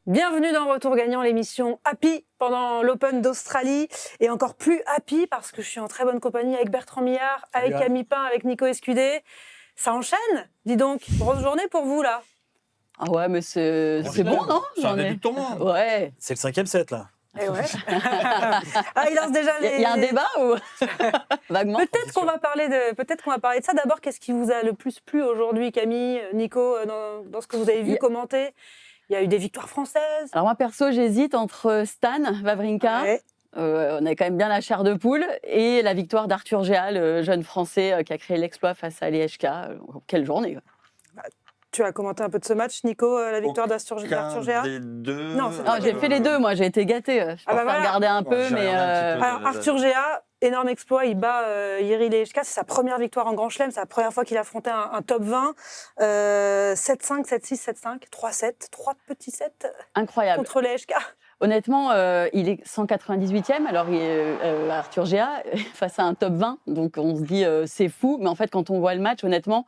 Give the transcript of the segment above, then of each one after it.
Bienvenue dans Retour Gagnant, l'émission Happy pendant l'Open d'Australie. Et encore plus happy parce que je suis en très bonne compagnie avec Bertrand Millard, avec Camille Pain, avec Nico Escudé. Ça enchaîne, dis donc. Grosse journée pour vous, là. Ah ouais, mais c'est bon, non? C'est un début de tournoi. Ouais. C'est le 5e set, là. Et ouais. Il lance déjà les... Il y a un débat ou vaguement? Peut-être qu'on va parler de ça. D'abord, qu'est-ce qui vous a le plus plu aujourd'hui, Camille, Nico, dans ce que vous avez vu commenter? Il y a eu des victoires françaises. Alors moi, perso, j'hésite entre Stan Wawrinka. Ouais. On a quand même bien la chair de poule. Et la victoire d'Arthur Géal, le jeune Français qui a créé l'exploit face à l'EHK. Quelle journée! Tu as commenté un peu de ce match, Nico, la victoire d'Arthur Géal? Les deux. Non, j'ai fait les deux, moi, j'ai été gâtée. Je peux regarder un peu, mais... Alors, Arthur Géal, énorme exploit, il bat Jiří Lehečka, c'est sa première victoire en Grand Chelem, c'est la première fois qu'il affrontait un top 20. 7-5, 7-6, 7-5, 3-7, 3 petits sets. Incroyable. Contre Lehečka. Honnêtement, il est 198e, alors Arthur Géal face à un top 20, donc on se dit c'est fou, mais en fait quand on voit le match, honnêtement,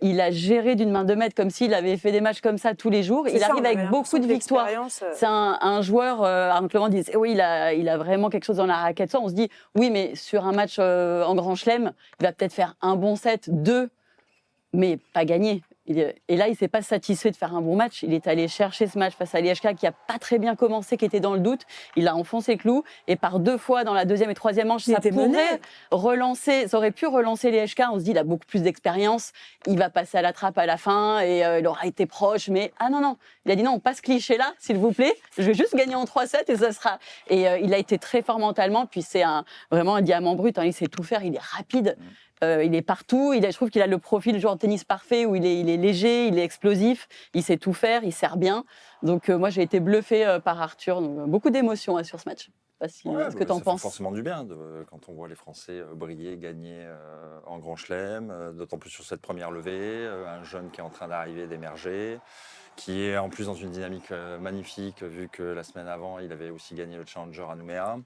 il a géré d'une main de maître comme s'il avait fait des matchs comme ça tous les jours. Il arrive avec beaucoup de victoires. C'est un joueur, Arnaud Clément disait oui, il a vraiment quelque chose dans la raquette. On se dit oui, mais sur un match en Grand Chelem, il va peut-être faire un bon set, deux, mais pas gagner. Et là, il ne s'est pas satisfait de faire un bon match. Il est allé chercher ce match face à l'EHK qui n'a pas très bien commencé, qui était dans le doute. Il a enfoncé le clou. Et par deux fois, dans la deuxième et troisième manche, ça aurait pu relancer l'EHK. On se dit, il a beaucoup plus d'expérience. Il va passer à la trappe à la fin et il aura été proche. Mais non. Il a dit non, on passe ce cliché-là, s'il vous plaît. Je vais juste gagner en 3-7 et ça sera. Et il a été très fort mentalement. Puis c'est vraiment un diamant brut. Il sait tout faire. Il est rapide. Il est partout. Je trouve qu'il a le profil du joueur de tennis parfait où il est léger, il est explosif, il sait tout faire, il sert bien. Donc moi, j'ai été bluffée par Arthur. Donc, beaucoup d'émotions sur ce match. Je sais pas ce que tu en penses. Ça fait forcément du bien quand on voit les Français briller, gagner en Grand Chelem, d'autant plus sur cette première levée, un jeune qui est en train d'arriver, d'émerger, qui est en plus dans une dynamique magnifique, vu que la semaine avant, il avait aussi gagné le Challenger à Nouméa.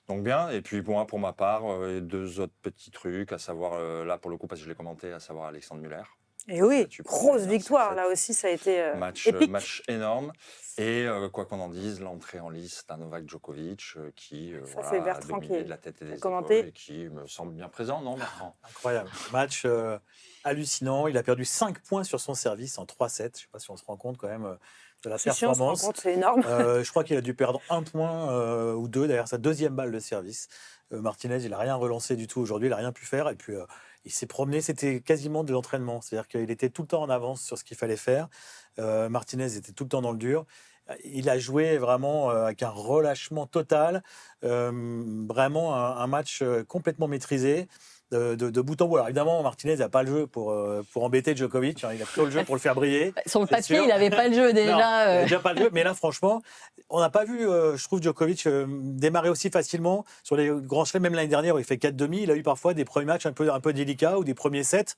Donc bien, et puis moi, pour ma part, deux autres petits trucs, à savoir, là pour le coup, parce que je l'ai commenté, à savoir Alexandre Muller. Et oui, grosse victoire, là aussi, ça a été épique. Match énorme. Et quoi qu'on en dise, l'entrée en lice d'un Novak Djokovic qui a dominé de la tête et des épaules et qui me semble bien présent, non, Bertrand? Incroyable. Match hallucinant. Il a perdu 5 points sur son service en 3-7. Je ne sais pas si on se rend compte quand même de la performance. Si on se rend compte, c'est énorme. Je crois qu'il a dû perdre 1 point ou 2 derrière sa deuxième balle de service. Martinez, il n'a rien relancé du tout aujourd'hui, il n'a rien pu faire. Et puis, il s'est promené, c'était quasiment de l'entraînement. C'est-à-dire qu'il était tout le temps en avance sur ce qu'il fallait faire. Martinez était tout le temps dans le dur. Il a joué vraiment avec un relâchement total. Vraiment un match complètement maîtrisé. De bout en bout. Alors évidemment, Martinez n'a pas le jeu pour embêter Djokovic. Il a plutôt le jeu pour le faire briller. Sur le papier, il n'avait pas le jeu déjà. Non, il n'avait déjà pas le jeu. Mais là, franchement, on n'a pas vu, je trouve, Djokovic démarrer aussi facilement sur les grands chelems. Même l'année dernière, où il fait 4 demi. Il a eu parfois des premiers matchs un peu délicats ou des premiers sets.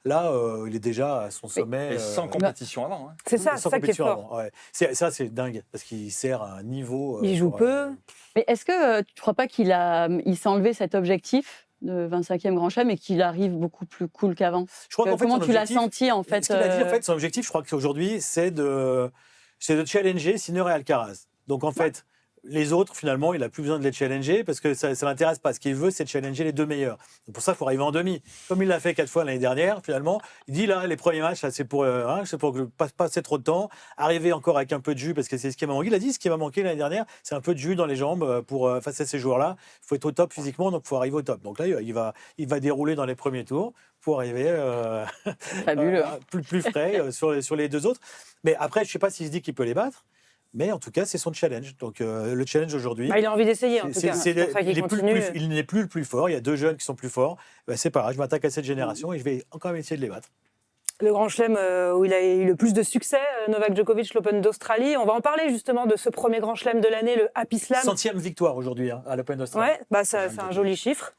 Là, il est déjà à son sommet. Et sans compétition avant. Hein. C'est ça qui est fort. Ouais. Ça, c'est dingue, parce qu'il sert à un niveau... il joue peu. Mais est-ce que tu ne crois pas qu'il s'est enlevé cet objectif de 25e Grand Chelem et qu'il arrive beaucoup plus cool qu'avant? Comment tu l'as senti, en fait? Ce qu'il a dit, en fait, son objectif, je crois qu'aujourd'hui, c'est de challenger Sinner et Alcaraz. Donc, en fait, les autres, finalement, il n'a plus besoin de les challenger parce que ça ne l'intéresse pas. Ce qu'il veut, c'est de challenger les deux meilleurs. Donc pour ça, il faut arriver en demi. Comme il l'a fait 4 fois l'année dernière, finalement, il dit là, les premiers matchs, là, c'est pour ne pas passer trop de temps, arriver encore avec un peu de jus parce que c'est ce qui m'a manqué. Il a dit ce qui m'a manqué l'année dernière, c'est un peu de jus dans les jambes face à ces joueurs-là. Il faut être au top physiquement, donc il faut arriver au top. Donc là, il va dérouler dans les premiers tours pour arriver plus frais sur les deux autres. Mais après, je ne sais pas s'il se dit qu'il peut les battre. Mais en tout cas, c'est son challenge. Donc, le challenge aujourd'hui... il a envie d'essayer, en tout cas. Il n'est plus le plus fort. Il y a 2 jeunes qui sont plus forts. C'est pas grave, je m'attaque à cette génération et je vais encore même essayer de les battre. Le Grand Chelem où il a eu le plus de succès, Novak Djokovic, l'Open d'Australie. On va en parler justement de ce premier Grand Chelem de l'année, le Happy Slam. 100e victoire aujourd'hui à l'Open d'Australie. Ouais, c'est un joli chiffre.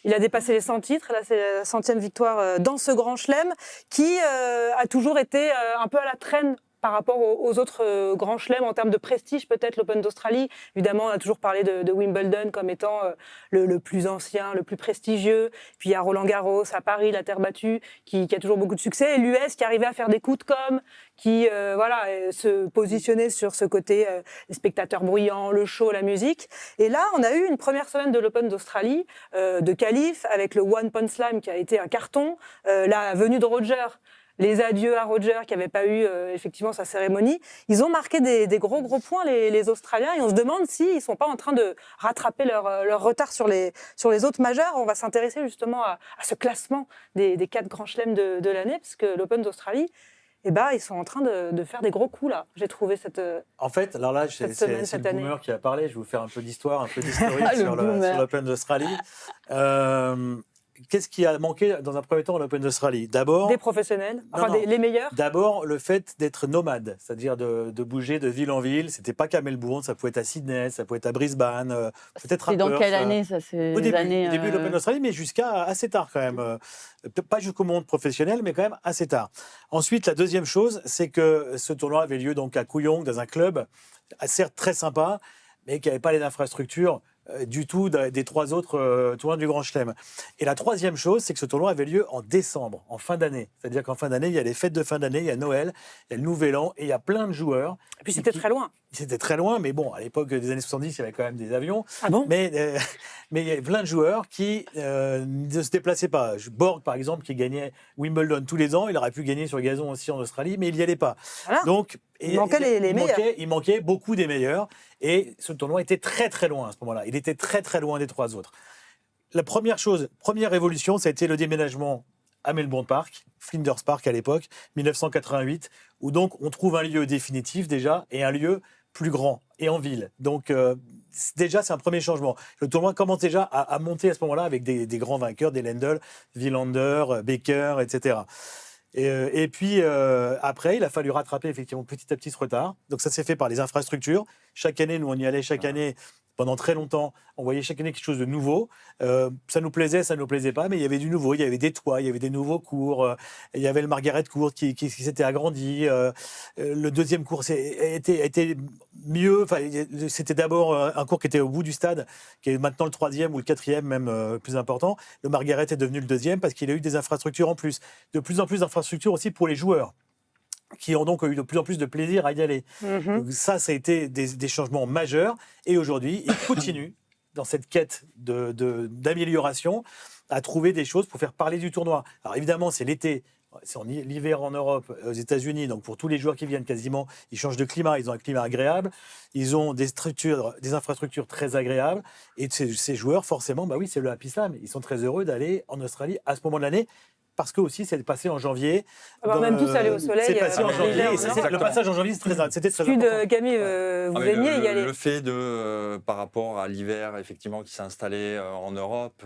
Il a dépassé les 100 titres. Là, c'est la 100e victoire dans ce Grand Chelem qui a toujours été un peu à la traîne par rapport aux autres grands chelems en termes de prestige, peut-être l'Open d'Australie. Évidemment, on a toujours parlé de Wimbledon comme étant le plus ancien, le plus prestigieux. Puis il y a Roland-Garros à Paris, la terre battue, qui a toujours beaucoup de succès. Et l'US qui arrivait à faire des coups de com', qui se positionnait sur ce côté les spectateurs bruyants, le show, la musique. Et là, on a eu une première semaine de l'Open d'Australie, de qualif, avec le One Punch Slam qui a été un carton, la venue de Roger, les adieux à Roger qui n'avait pas eu effectivement sa cérémonie. Ils ont marqué des gros points, les Australiens, et on se demande s'ils ne sont pas en train de rattraper leur retard sur les autres majeurs. On va s'intéresser justement à ce classement des 4 grands chelems de l'année, parce que l'Open d'Australie, ils sont en train de faire des gros coups là. J'ai trouvé cette. En fait, alors là, c'est le boomer qui a parlé. Je vais vous faire un peu d'histoire, un peu d'historique sur l'Open d'Australie. Qu'est-ce qui a manqué dans un premier temps à l'Open d'Australie? D'abord, des professionnels, les meilleurs. D'abord, le fait d'être nomade, c'est-à-dire de bouger de ville en ville. C'était pas qu'à Melbourne, ça pouvait être à Sydney, ça pouvait être à Brisbane, peut-être à Perth. C'est dans quelle année ça? Au début de l'Open d'Australie, mais jusqu'à assez tard quand même. Pas jusqu'au monde professionnel, mais quand même assez tard. Ensuite, la deuxième chose, c'est que ce tournoi avait lieu donc à Kooyong, dans un club, certes très sympa, mais qui n'avait pas les infrastructures du tout des 3 autres tournois du Grand Chelem. Et la troisième chose, c'est que ce tournoi avait lieu en décembre, en fin d'année. C'est-à-dire qu'en fin d'année, il y a les fêtes de fin d'année, il y a Noël, il y a le Nouvel An, et il y a plein de joueurs. Et puis c'était très loin. C'était très loin, mais bon, à l'époque des années 70, il y avait quand même des avions. Ah bon? Mais il y avait plein de joueurs qui ne se déplaçaient pas. Borg, par exemple, qui gagnait Wimbledon tous les ans, il aurait pu gagner sur gazon aussi en Australie, mais il n'y allait pas. Voilà. Donc, il manquait les meilleurs. Il manquait beaucoup des meilleurs. Et ce tournoi était très très loin à ce moment-là. Il était très très loin des 3 autres. La première évolution, ça a été le déménagement à Melbourne Park, Flinders Park à l'époque, 1988, où donc on trouve un lieu définitif déjà et un lieu plus grand et en ville. Donc déjà, c'est un premier changement. Le tournoi commence déjà à monter à ce moment-là avec des grands vainqueurs, des Lendl, Wilander, Baker, etc. Et puis après, il a fallu rattraper effectivement petit à petit ce retard. Donc ça s'est fait par les infrastructures. Chaque année, nous on y allait chaque année. Pendant très longtemps, on voyait chaque année quelque chose de nouveau. Ça nous plaisait, ça ne nous plaisait pas, mais il y avait du nouveau. Il y avait des toits, il y avait des nouveaux cours. Il y avait le Margaret Court qui s'était agrandi. Le deuxième cours était mieux. Enfin, c'était d'abord un cours qui était au bout du stade, qui est maintenant le 3e ou le 4e même plus important. Le Margaret est devenu le 2e parce qu'il a eu des infrastructures en plus. De plus en plus d'infrastructures aussi pour les joueurs, qui ont donc eu de plus en plus de plaisir à y aller. Donc ça a été des changements majeurs. Et aujourd'hui, ils continuent dans cette quête d'amélioration à trouver des choses pour faire parler du tournoi. Alors évidemment, c'est l'été. C'est l'hiver en Europe, aux États-Unis, donc pour tous les joueurs qui viennent quasiment, ils changent de climat, ils ont un climat agréable, ils ont des infrastructures très agréables, et ces joueurs, forcément, oui, c'est le Happy Slam. Ils sont très heureux d'aller en Australie à ce moment de l'année, parce que aussi c'est passé en janvier. Même tous aller au soleil. C'est passé en janvier. Le passage en janvier, c'était très important. Camille, vous aimiez y aller. Le fait par rapport à l'hiver, effectivement, qui s'est installé en Europe,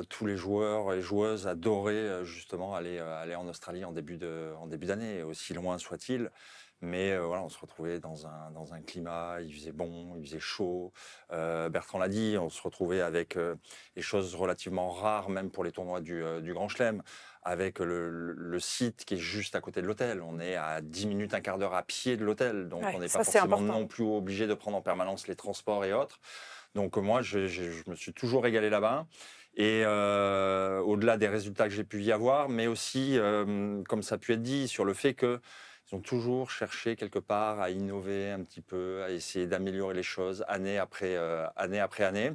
tous les joueurs et joueuses adoraient justement aller en Australie en début d'année, aussi loin soit-il. Mais on se retrouvait dans un climat, il faisait bon, il faisait chaud. Bertrand l'a dit, on se retrouvait avec des choses relativement rares, même pour les tournois du Grand Chelem, avec le site qui est juste à côté de l'hôtel. On est à 10 minutes, un quart d'heure à pied de l'hôtel, donc on n'est pas forcément non plus obligé de prendre en permanence les transports et autres. Donc moi, je me suis toujours régalé là-bas. Et au-delà des résultats que j'ai pu y avoir, mais aussi, comme ça a pu être dit, sur le fait que ils ont toujours cherché quelque part à innover un petit peu, à essayer d'améliorer les choses année après année.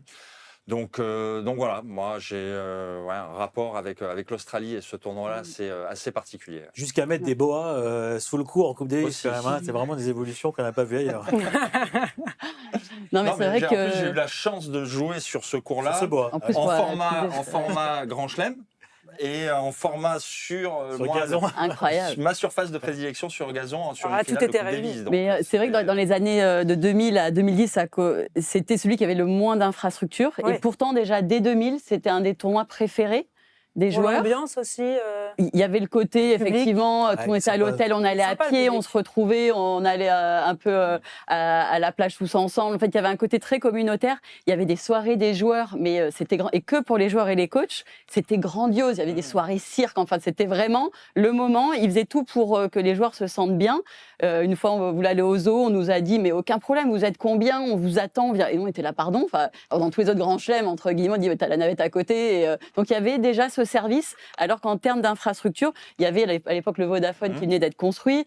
Donc voilà, moi j'ai un rapport avec l'Australie et ce tournoi-là, c'est assez particulier. Jusqu'à mettre des boas sous le cou en Coupe Davis, quand même, c'est vraiment des évolutions qu'on n'a pas vues ailleurs. Non, mais c'est vrai que j'ai eu la chance de jouer sur ce cours-là, sur ce bois. en format Grand Chelem. Et en format sur gazon. Incroyable. Ma surface de prédilection sur gazon, sur une finale tout était de Coupe Davis. Mais c'est vrai que dans les années de 2000 à 2010, c'était celui qui avait le moins d'infrastructures. Et pourtant, déjà, dès 2000, c'était un des tournois préférés des Pour joueurs. l'ambiance aussi. Il y avait le côté, Public. effectivement, quand on était à sympa. l'hôtel, on allait à Sympa, le pied, public. on se retrouvait, on allait un peu à la plage tous ensemble. En fait, il y avait un côté très communautaire. Il y avait des soirées des joueurs, mais c'était grand. Et que pour les joueurs et les coachs, c'était grandiose. Il y avait des soirées cirque. Enfin, c'était vraiment le moment. Ils faisaient tout pour que les joueurs se sentent bien. Une fois, on voulait aller au zoo, on nous a dit, mais aucun problème, vous êtes combien? On vous attend. Et nous, on était là, pardon. Enfin, dans tous les autres grands chelems, entre guillemets, on dit, t'as la navette à côté. Donc, il y avait déjà ce service. Alors qu'en termes d'infrastructure, il y avait à l'époque le Vodafone qui venait d'être construit,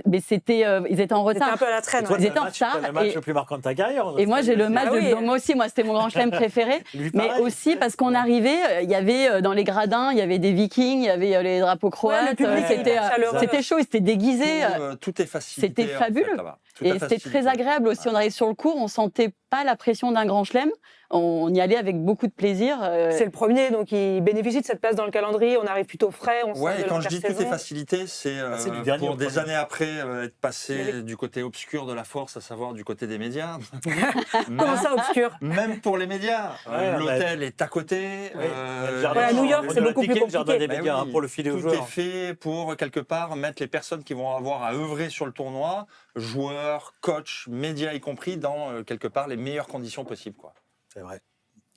mais ils étaient en C'était un retard. peu à la traîne. Toi, Ils ouais. étaient en t'as retard, le match et- le plus marquant de ta carrière. Et moi, j'ai le match Ah oui. donc moi aussi, c'était mon grand chelem préféré. Lui, Mais pareil. aussi parce qu'on arrivait, il y avait dans les gradins, il y avait des Vikings, il y avait les drapeaux croates. le public est c'était hyper chaleureux. c'était chaud, ils étaient déguisés. Tout est facilité. C'était en fait, fabuleux. là-bas. Tout est Et c'était facilité. très agréable aussi. On arrive sur le court, on sentait pas la pression d'un grand chelem. On y allait avec beaucoup de plaisir. C'est le premier, donc il bénéficie de cette place dans le calendrier. On arrive plutôt frais. On sort Ouais, de et quand je dis tout est l'intersaison. facilité, c'est c'est du dernier au pour des premier. années après être passé Mais du côté obscur de la force, à savoir du côté des médias. Comment ça, obscur? Même pour les médias. Ouais, L'hôtel est à côté. Le jardin- Ouais, à New York, le c'est beaucoup plus ticket, le jardin des compliqué. médias, Bah hein, oui, pour le filer aux tout joueurs. est fait pour, quelque part, mettre les personnes qui vont avoir à œuvrer sur le tournoi, joueurs, coachs, médias y compris, dans, quelque part, les meilleures conditions possibles, quoi. C'est vrai.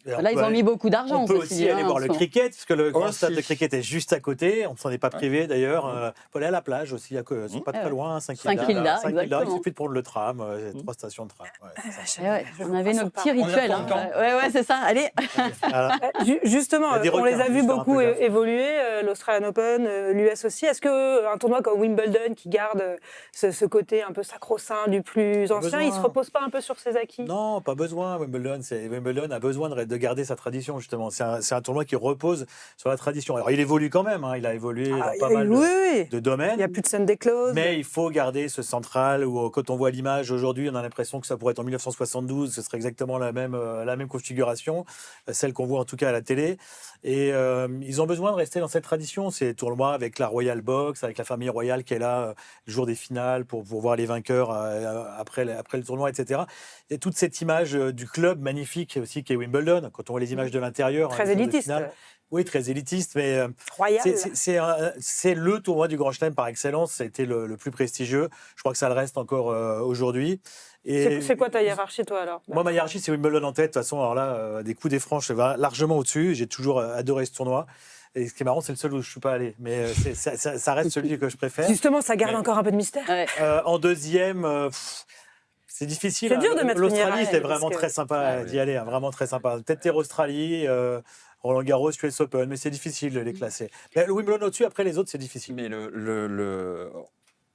Là, ils ont mis beaucoup d'argent. On peut ceci aussi dit, aller hein, voir en le ce moment. cricket, parce que le grand Aussi. stade de cricket est juste à côté. On ne s'en est pas privé d'ailleurs. On peut aller à la plage aussi, c'est pas Ah très ouais. loin, 5 Saint-Kilda, Il exactement. suffit de prendre le tram, 3 stations de tram. Ouais, c'est ça. Eh ouais, Je on vous avait crois nos sur petits parole. rituels. On y retourne Ouais, c'est ça. Allez. Voilà. Justement, Il y a des on les requins, a vus juste faire un beaucoup peu gaffe. évoluer, l'Australian Open, l'US aussi. Est-ce qu'un tournoi comme Wimbledon, qui garde ce côté un peu sacro-saint du plus ancien, il ne se repose pas un peu sur ses acquis? Non, pas besoin. Wimbledon a besoin de garder sa tradition, justement. C'est un tournoi qui repose sur la tradition. Alors, il évolue quand même. Il a évolué Ah, dans pas mal oui. de domaines. Il n'y a plus de Sunday Close. Mais il faut garder ce central où, quand on voit l'image aujourd'hui, on a l'impression que ça pourrait être en 1972, ce serait exactement la même configuration, celle qu'on voit en tout cas à la télé. Et ils ont besoin de rester dans cette tradition, ces tournois avec la Royal Box, avec la famille royale qui est là le jour des finales pour voir les vainqueurs après le tournoi, etc. Et toute cette image du club magnifique aussi qui est Wimbledon, quand on voit les images de l'intérieur. Très les jours de élitiste. finale. Oui, très élitiste, mais Royal. c'est le tournoi du Grand Chelem par excellence. Ça a été le plus prestigieux. Je crois que ça le reste encore aujourd'hui. Et C'est quoi ta hiérarchie, toi, alors? moi, ma hiérarchie, c'est Wimbledon en tête. De toute façon, alors là, des coups des franches, va largement au-dessus. J'ai toujours adoré ce tournoi. Et ce qui est marrant, c'est le seul où je ne suis pas allé. Mais ça reste celui que je préfère. Justement, ça garde Mais- encore un peu de mystère. Ouais. En deuxième, c'est difficile. C'est dur de mettre une L'Australie, hiérarchie, c'était parce vraiment que- très sympa d'y aller. Vraiment très sympa. Peut-être Australie, Roland Garros, US Open, mais c'est difficile de les classer. Mais le Wimbledon au-dessus, après les autres, c'est difficile. Mais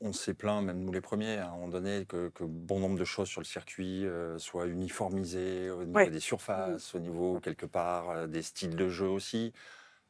on s'est plaint, même nous les premiers, à un moment donné, que bon nombre de choses sur le circuit soient uniformisées au niveau Ouais. des surfaces, au niveau, quelque part, des styles de jeu aussi.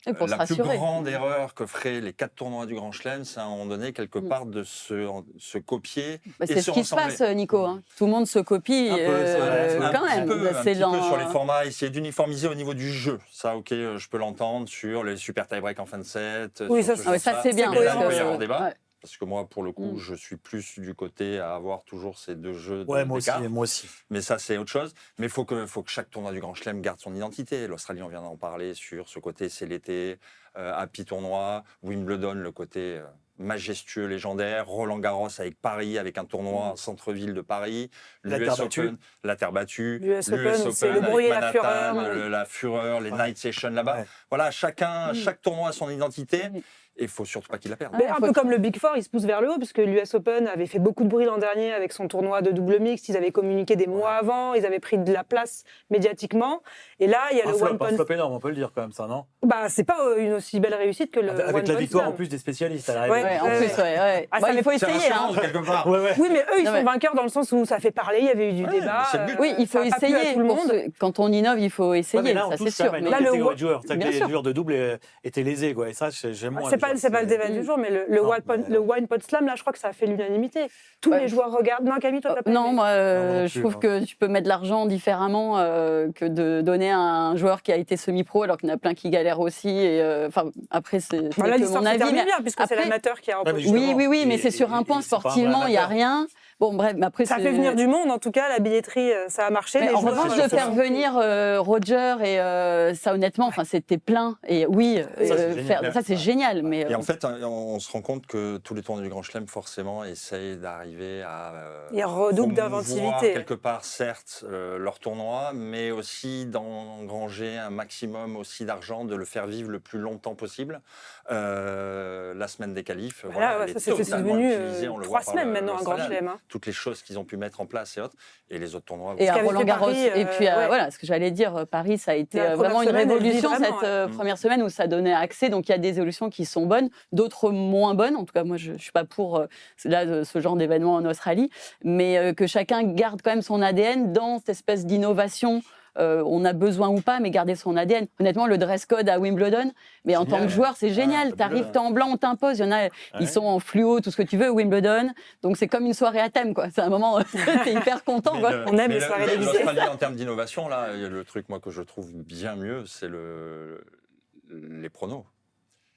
Et pour se La plus rassurer. grande erreur que feraient les 4 tournois du Grand Chelem, c'est à un moment donné, quelque part, de se copier Bah, et c'est ce se qui se ressembler. passe, Nico. Hein. Tout le monde se copie Un peu, c'est vrai, Un quand petit même. peu, C'est dans- sur les formats, essayer d'uniformiser au niveau du jeu. Ça, ok, je peux l'entendre sur les super tie-break en fin de set. Oui, sur ça, ce Ah ouais, genre ça, c'est bien. Mais là, parce il peut y que- avoir débat. Ouais. Parce que moi, pour le coup, je suis plus du côté à avoir toujours ces deux jeux Ouais, moi aussi, d'écart. moi aussi. Mais ça, c'est autre chose. Mais il faut que chaque tournoi du Grand Chelem garde son identité. L'Australie, on vient d'en parler sur ce côté, c'est l'été, happy tournoi. Wimbledon, le côté majestueux, légendaire. Roland Garros avec Paris, avec un tournoi en centre-ville de Paris. La L'US terre battue. Open, la terre battue. L'US Open, c'est le avec bruit et la Manhattan, fureur. la fureur, les Ouais. night sessions là-bas. Ouais. Voilà, chaque tournoi a son identité. Oui. Et il faut surtout pas qu'il la perde. Mais Ouais, un faut peu que- comme le Big Four, il se pousse vers le haut, puisque l'US Open avait fait beaucoup de bruit l'an dernier avec son tournoi de double mixte. Ils avaient communiqué des mois avant, ils avaient pris de la place médiatiquement. Et là, il y a le One Un Punch. flop énorme, on peut le dire quand même, ça, non? Bah, c'est pas une aussi belle réussite que le Avec One la Punch victoire Slam. en plus des spécialistes à l'arrivée. Ouais, en Ouais, plus, ouais. Ah, Bon, ça il faut C'est essayer. Hein. rassurant, quelque part. Ouais, ouais. Oui, mais eux, ils Non, sont mais- vainqueurs dans le sens où ça fait parler, il y avait eu du Ouais, débat. c'est le but. Oui, il faut ça a pas plu à essayer. tout le Pour monde. quand on innove, il faut Ouais, essayer, mais là, on ça c'est touche quand sûr. même à Mais une Là, le- catégorie de joueurs. C'est-à-dire Bien que les sûr. joueurs de double étaient lésés, quoi. Et ça, j'aime moins. C'est pas le débat du jour, mais le Non, One Punch Slam, là, je crois que ça a fait l'unanimité. Tous Ouais. les joueurs regardent. Non, Camille, toi, t'as pas Non, aimé moi, Non, moi non je plus, trouve hein. que tu peux mettre de l'argent différemment que de donner à un joueur qui a été semi-pro, alors qu'il y en a plein qui galèrent aussi. Enfin, après, c'est Voilà, que l'histoire mon se avis. termine mais bien, puisque c'est après- l'amateur qui a Ouais, mais empoché. justement, Oui, mais et- c'est sur un point et c'est pas un sportivement, il n'y a amateur. rien. Bon, bref, mais après, Ça fait venir du monde, en tout cas, la billetterie, ça a marché. Mais les en joueurs, revanche, de faire venir Roger et ça, honnêtement, c'était plein. Et oui, ça, c'est génial. Mais, Et en fait, on se rend compte que tous les tournois du Grand Chelem, forcément, essayent d'arriver à ils redoublent promouvoir d'inventivité. quelque part, certes, leur tournoi, mais aussi d'engranger un maximum aussi d'argent, de le faire vivre le plus longtemps possible. La semaine des qualifs, Voilà, elle ça est c'est totalement devenu utilisée, on le 3 voit par semaines maintenant, un Grand l'Australian. Chelem. Hein. Toutes les choses qu'ils ont pu mettre en place et autres, et les autres tournois. Et Ce à qu'avait Roland fait Garros. Paris, Et puis, ouais. voilà, ce que j'allais dire, Paris, ça a été La vraiment une première semaine, elle vit révolution, vraiment, cette première semaine où ça donnait accès. Donc, il y a des évolutions qui sont bonnes, d'autres moins bonnes. En tout cas, moi, je ne suis pas pour ce genre d'événement en Australie, mais que chacun garde quand même son ADN dans cette espèce d'innovation. On a besoin ou pas, mais garder son ADN. Honnêtement, le dress code à Wimbledon, mais en tant que joueur, c'est génial. T'arrives, t'es en blanc, on t'impose. Il y en a, ils sont en fluo, tout ce que tu veux, Wimbledon. Donc c'est comme une soirée à thème, quoi. C'est un moment, t'es hyper content, quoi. On aime les soirées déguisées. L'Australie, en termes d'innovation, là, le truc moi que je trouve bien mieux, c'est les pronos.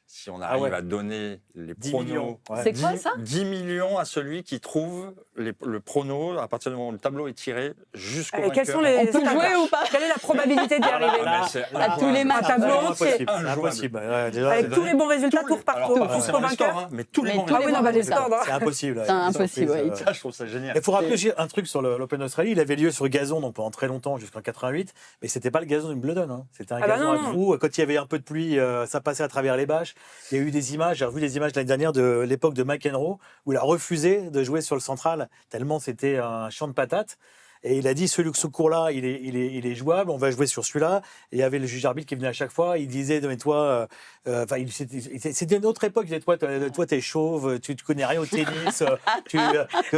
Si on arrive à donner les 10 pronos, millions. Ouais. C'est quoi ça 10 millions à celui qui trouve le prono à partir du moment où le tableau est tiré jusqu'au vainqueur. Quels sont les On peut jouer ou pas? Quelle est la probabilité d'y arriver À tous les matchs. Un tableau C'est entier. impossible. C'est impossible. Ouais, déjà, Avec tous les bons résultats tour par Alors, tour, pas forcément jusqu'au le score, vainqueur. hein, mais tous les Mais bons tous les Ah oui, résultats. non, bah, les résultats. scores. c'est impossible. C'est impossible, ouais. Ça, je trouve ça génial. Il faut rappeler un truc sur l'Open d'Australie. Il avait lieu sur gazon donc pendant très longtemps, jusqu'en 88, mais c'était pas le gazon Wimbledon. Hein. C'était un gazon à trous. Quand il y avait un peu de pluie, ça passait à travers les bâches. Il y a eu des images. J'ai revu des images l'année dernière de l'époque de McEnroe où il a refusé de jouer sur le central tellement c'était un champ de patates. Et il a dit, ce cours-là, il est jouable, on va jouer sur celui-là. Et il y avait le juge arbitre qui venait à chaque fois, il disait, mais toi, c'était une autre époque, il disait, toi, t'es chauve, tu connais rien au tennis,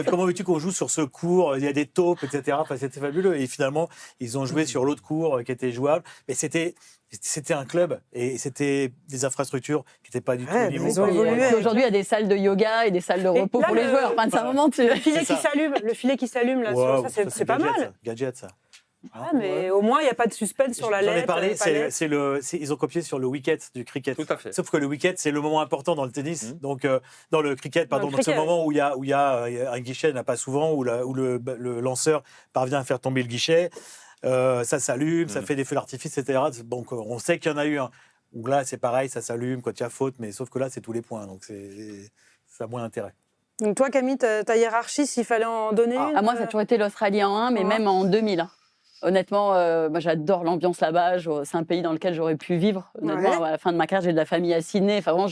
comment veux-tu qu'on joue sur ce cours, il y a des taupes, etc. Enfin, c'était fabuleux. Et finalement, ils ont joué sur l'autre cours qui était jouable. Mais c'était un club et c'était des infrastructures qui n'étaient pas du tout au niveau. Ils ont évolué. Aujourd'hui, il y a des salles de yoga et des salles de repos là, pour les joueurs. Enfin, c'est un moment, Le filet qui s'allume, là, Wow, ça, c'est pas gadget, mal. ça. Gadget, ça. Ah, mais au moins, il n'y a pas de suspense sur la J'en ai lettre. parlé, ils ont copié sur le wicket du cricket. Tout à fait. Sauf que le wicket, c'est le moment important dans le tennis. Donc, dans le cricket, pardon. Dans le Donc, c'est le cricket. moment où il y a un guichet, il n'y en a pas souvent, où le lanceur parvient à faire tomber le guichet. Ça s'allume, ça fait des feux d'artifice, etc. Donc, on sait qu'il y en a eu un. Donc là, c'est pareil, ça s'allume quand il y a faute, mais sauf que là, c'est tous les points. Donc, ça a moins d'intérêt. Donc toi, Camille, ta hiérarchie, s'il fallait en donner une Moi, ça a toujours été l'Australie en 1, mais même en 2000. Hein. Honnêtement, moi, j'adore l'ambiance là-bas. C'est un pays dans lequel j'aurais pu vivre. Honnêtement, à la fin de ma carrière, j'ai de la famille à Sydney. Enfin, vraiment,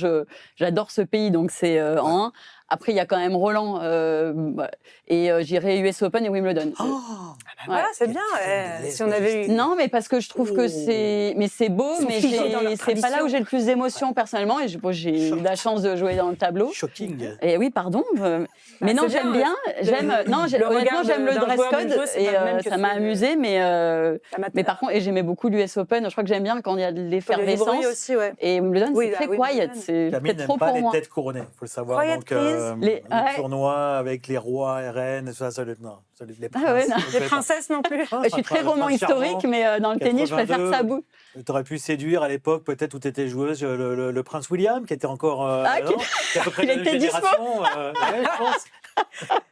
j'adore ce pays, donc c'est en 1. Après, il y a quand même Roland et j'irai US Open et Wimbledon. Voilà, c'est bien. Si on avait eu. Non, mais parce que je trouve que c'est beau, Ils sont mais figés dans leur c'est pas là tradition. où j'ai le plus d'émotions personnellement. Et j'ai eu la chance de jouer dans le tableau. Shocking. Et oui, pardon. Mais non, c'est j'aime bien, bien. Honnêtement, j'aime le d'un dress joueur code d'une joueuse, c'est et pas le même que ça m'a celui de- amusé. Mais par contre, et j'aimais beaucoup l'US Open. Je crois que j'aime bien quand il y a de Il y a du l'effervescence. bruit aussi, ouais. Et Wimbledon, Oui, c'est très Wimbledon. quiet. C'est Camille peut-être trop n'aime pas pour les moi. têtes couronnées, il faut le savoir. Quiet, Donc, please. Les- le ouais. tournoi avec les rois et reines, les princes. Ah ouais, non. Les princesses non plus. Je suis très roman historique, mais dans le tennis, je préfère que ça bouge. Tu aurais pu séduire à l'époque, peut-être où tu étais joueuse, le prince William, qui était encore. qui est à peu près il de la même était dispo. génération. Ouais, je pense.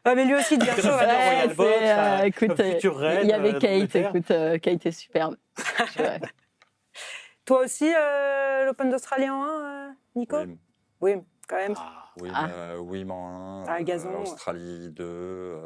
Ouais, mais lui aussi, de Virchow. Royal Box, Écoute, comme future reine, il y avait Kate. d'Angleterre. Écoute, Kate est superbe. Ouais. Toi aussi, l'Open d'Australie en 1, Nico Oui, Oui, quand même. oui, en 1, Ah, gazon. Australie 2,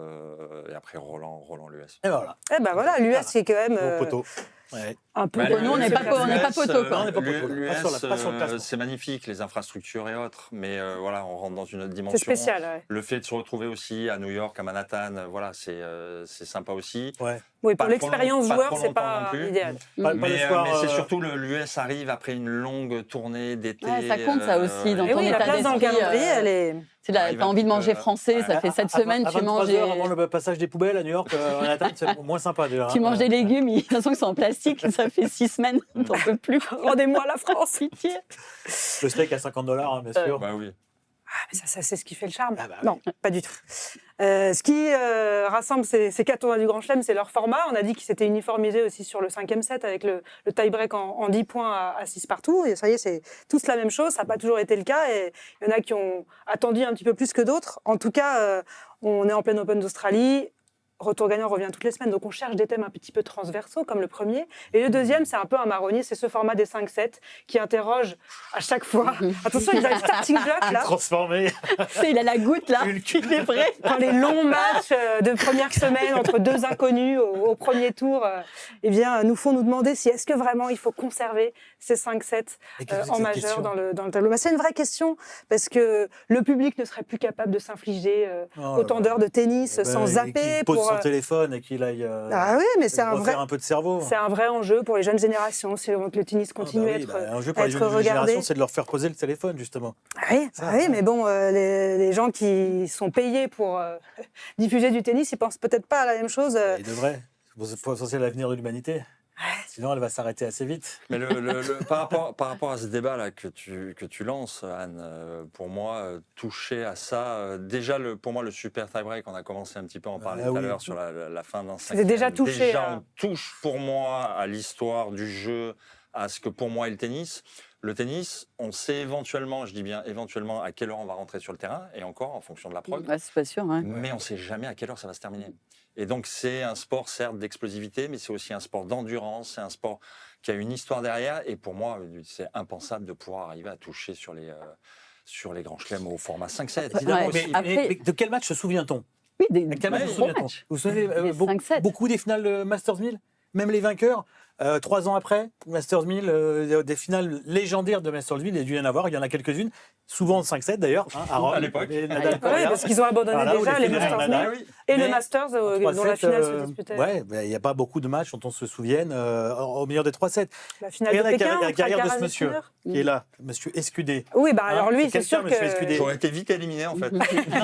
et après Roland l'US. Et voilà. Eh ben voilà, l'US, c'est quand même Mon poteau. Ouais. un peu. Bah, nous, on n'est pas poteau, quoi. On n'est pas poteau, L'US, pas sur le classement. c'est magnifique, les infrastructures et autres, mais voilà, on rentre dans une autre C'est dimension. spécial, ouais. Le fait de se retrouver aussi à New York, à Manhattan, voilà, c'est sympa aussi. Ouais. Oui, Pas pour l'expérience trop joueur, longtemps c'est non pas plus. idéal. Pas le soir, Mais c'est surtout l'US arrive après une longue tournée d'été. Ouais, ça compte, ça aussi, dans Et ton oui, la état place dans le d'esprit, calendrier, elle est. Tu as envie de manger français, ça fait 7 semaines, à tu manges 23 heures avant le passage des poubelles à New York, Manhattan, c'est moins sympa déjà. tu manges des légumes, de toute façon ils sont en plastique, ça fait 6 semaines, t'en peux plus. Rendez-moi la France. Pitié. Le steak à $50, hein, bien sûr. Bah oui. Mais ça, c'est ce qui fait le charme. Ah bah Non, pas du tout. Ce qui rassemble ces 4 tournois du Grand Chelem, c'est leur format. On a dit qu'ils s'étaient uniformisés aussi sur le 5e set avec le tie-break en 10 points à 6 partout. Et ça y est, c'est tous la même chose. Ça n'a pas toujours été le cas. Et il y en a qui ont attendu un petit peu plus que d'autres. En tout cas, on est en plein Open d'Australie. Retour gagnant revient toutes les semaines, donc on cherche des thèmes un petit peu transversaux comme le premier. Et le deuxième, c'est un peu un marronnier, c'est ce format des 5-7 qui interroge à chaque fois. Attention, il a le starting block là. Transformé. Il a la goutte là, il est prêt. Dans les longs matchs de première semaine entre deux inconnus au premier tour, eh bien, nous font nous demander si est-ce que vraiment il faut conserver ces 5-7 en majeur dans le tableau. C'est une vraie question parce que le public ne serait plus capable de s'infliger autant d'heures de tennis sans zapper. Son téléphone et qu'il aille ah oui, mais c'est un peu de cerveau. C'est un vrai enjeu pour les jeunes générations. Si le tennis continue à être regardé. Un jeu pour les jeunes générations, c'est de leur faire poser le téléphone, justement. Oui, mais bon, les gens qui sont payés pour diffuser du tennis, ils pensent peut-être pas à la même chose. Ils devraient. C'est censé l'avenir de l'humanité. Sinon, elle va s'arrêter assez vite. Mais par rapport à ce débat-là que tu lances, Anne, pour moi, toucher à ça, déjà, pour moi, le super tie-break, on a commencé un petit peu à en parler tout à l'heure sur la fin d'un 5e. C'est déjà touché. Déjà, on touche pour moi à l'histoire du jeu, à ce que pour moi est le tennis. Le tennis, on sait éventuellement, je dis bien éventuellement, à quelle heure on va rentrer sur le terrain, et encore en fonction de la prog. C'est pas sûr. Ouais. Mais on ne sait jamais à quelle heure ça va se terminer. Et donc, c'est un sport, certes, d'explosivité, mais c'est aussi un sport d'endurance, c'est un sport qui a une histoire derrière. Et pour moi, c'est impensable de pouvoir arriver à toucher sur les grands chelems au format 5-7. Évidemment, Ouais, mais de quel match se souvient-on? Oui, De quel match se souvient-on? Vous vous souvenez beaucoup des finales de Masters 1000? Même les vainqueurs 3 ans après, Masters 1000, des finales légendaires de Masters 1000, il y a dû y en avoir, il y en a quelques-unes, souvent 5-7 d'ailleurs, à Rome. À l'époque. Oui, parce qu'ils ont abandonné déjà les Masters 1000 et le Masters dont la finale se disputait. Oui, il n'y a pas beaucoup de matchs dont on se souvienne au meilleur des 3-7. La finale de Pékin, la carrière de ce Alcaraz et monsieur Sinner. qui est là, monsieur Escudé. Oui, alors lui, c'est quelqu'un, sûr monsieur que... Escudé. J'aurais été vite éliminé, en fait. Non,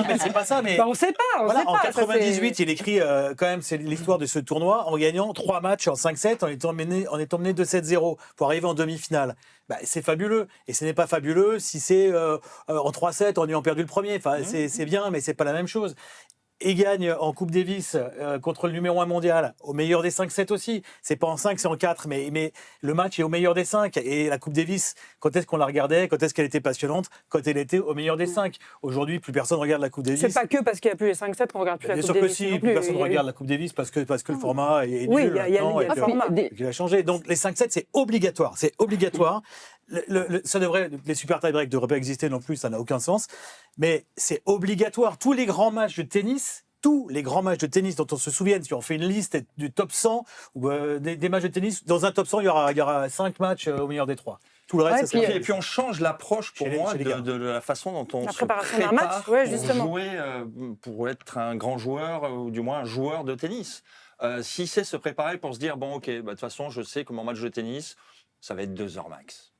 mais c'est pas ça, mais... on ne sait pas, Voilà, sait en pas. 98, il écrit quand même, c'est l'histoire de ce tournoi, en gagnant 3 matchs en 5-7, en étant mené 2-7-0 pour arriver en demi-finale. C'est fabuleux. Et ce n'est pas fabuleux si c'est en 3-7 en ayant perdu le premier. Enfin, c'est bien, mais c'est pas la même chose. Et gagne en Coupe Davis contre le numéro 1 mondial, au meilleur des 5-7 aussi. C'est pas en 5, c'est en 4, mais le match est au meilleur des 5. Et la Coupe Davis, quand est-ce qu'on la regardait? Quand est-ce qu'elle était passionnante? Quand elle était au meilleur des 5. Aujourd'hui, plus personne regarde la Coupe Davis. C'est pas que parce qu'il n'y a plus les 5-7 qu'on regarde plus la Coupe Davis. Bien sûr que si, plus personne regarde la Coupe Davis parce que le format est nul maintenant et qu'il a changé. Donc les 5-7, c'est obligatoire. C'est obligatoire. Ça devrait, les super tie-break ne devraient pas exister non plus, ça n'a aucun sens. Mais c'est obligatoire. Tous les grands matchs de tennis dont on se souvient, si on fait une liste du top 100 ou des matchs de tennis, dans un top 100, il y aura 5 matchs au meilleur des 3. Tout le reste, et puis on change l'approche pour moi de la façon dont on se prépare match, pour jouer, pour être un grand joueur ou du moins un joueur de tennis. Si c'est se préparer pour se dire bon ok, de toute façon je sais que mon match de tennis ça va être 2 heures max.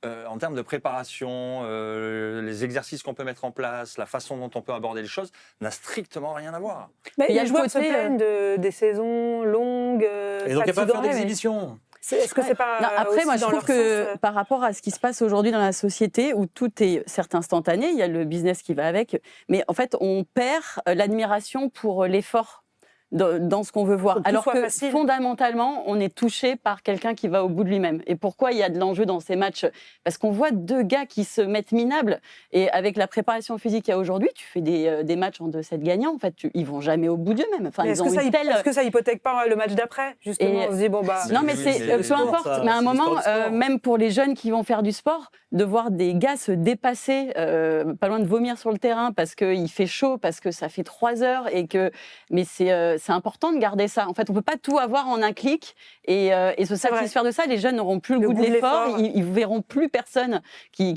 En termes de préparation, les exercices qu'on peut mettre en place, la façon dont on peut aborder les choses, n'a strictement rien à voir. Il y a le joueur qui se plaignent des saisons longues. Et donc il n'y a pas de faire d'exhibition. Est-ce que c'est pas après, moi, je trouve que par rapport à ce qui se passe aujourd'hui dans la société, où tout est certes instantané, il y a le business qui va avec, mais en fait, on perd l'admiration pour l'effort dans ce qu'on veut voir. Alors que fondamentalement, on est touché par quelqu'un qui va au bout de lui-même. Et pourquoi il y a de l'enjeu dans ces matchs? Parce qu'on voit 2 gars qui se mettent minables. Et avec la préparation physique qu'il y a aujourd'hui, tu fais des matchs en 2-7 gagnants. En fait, ils vont jamais au bout d'eux-mêmes. Enfin, est-ce que ça hypothèque pas le match d'après? Justement, on se dit, non, mais peu importe. Mais à un moment, même pour les jeunes qui vont faire du sport, de voir des gars se dépasser, pas loin de vomir sur le terrain parce qu'il fait chaud, parce que ça fait 3 heures et que... Mais c'est important de garder ça. En fait, on ne peut pas tout avoir en un clic et se satisfaire de ça. Les jeunes n'auront plus le goût de l'effort. Ils ne verront plus personne qui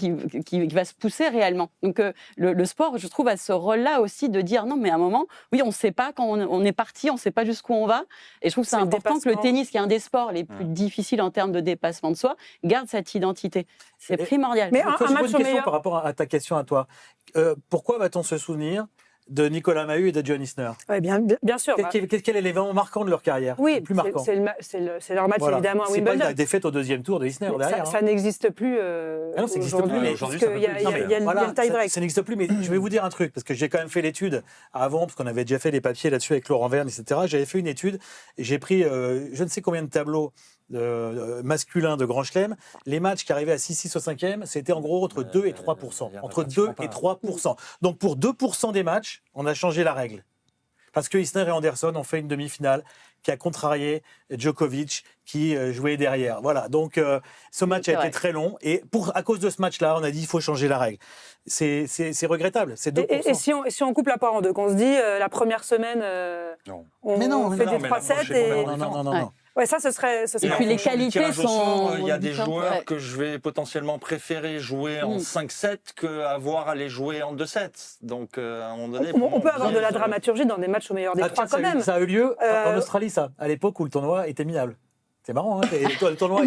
va se pousser réellement. Donc, le sport, je trouve, a ce rôle-là aussi de dire non, mais à un moment, oui, on ne sait pas quand on est parti, on ne sait pas jusqu'où on va. Et je trouve que c'est important que le tennis, qui est un des sports les plus difficiles en termes de dépassement de soi, garde cette identité. C'est primordial. Mais un match question par rapport à ta question à toi. Pourquoi va-t-on se souvenir de Nicolas Mahut et de John Isner. Ouais, bien sûr. Quel est l'événement marquant de leur carrière? Oui, le plus marquant. C'est leur match évidemment à C'est pas Wimbledon. la défaite au deuxième tour de Isner derrière. Ça n'existe plus non, ça n'existe plus. Aujourd'hui, parce qu'il y a le tie-break. Ça n'existe plus, mais je vais vous dire un truc, parce que j'ai quand même fait l'étude avant, parce qu'on avait déjà fait les papiers là-dessus avec Laurent Verne, etc. J'avais fait une étude, et j'ai pris je ne sais combien de tableaux masculins de Grand Chelem. Les matchs qui arrivaient à 6-6 au 5e, c'était en gros entre 2 et 3%. Entre 2 et 3%. Donc pour 2% des matchs, on a changé la règle. Parce que Isner et Anderson ont fait une demi-finale qui a contrarié Djokovic qui jouait derrière. Voilà, donc ce match a été très long et à cause de ce match-là, on a dit qu'il faut changer la règle. C'est regrettable, c'est 2%. Et si on coupe la poire en deux, qu'on se dit la première semaine, on fait des 3-7 et... Non. Ouais, ça, ce serait... Et puis les qualités sont... Il y a des joueurs que je vais potentiellement préférer jouer en 5-7 qu'avoir à les jouer en 2-7. Donc, à un moment donné... On peut avoir de la dramaturgie dans des matchs au meilleur des trois, quand même. Ça a eu lieu en Australie, ça, à l'époque où le tournoi était minable. C'est marrant, hein, le tournoi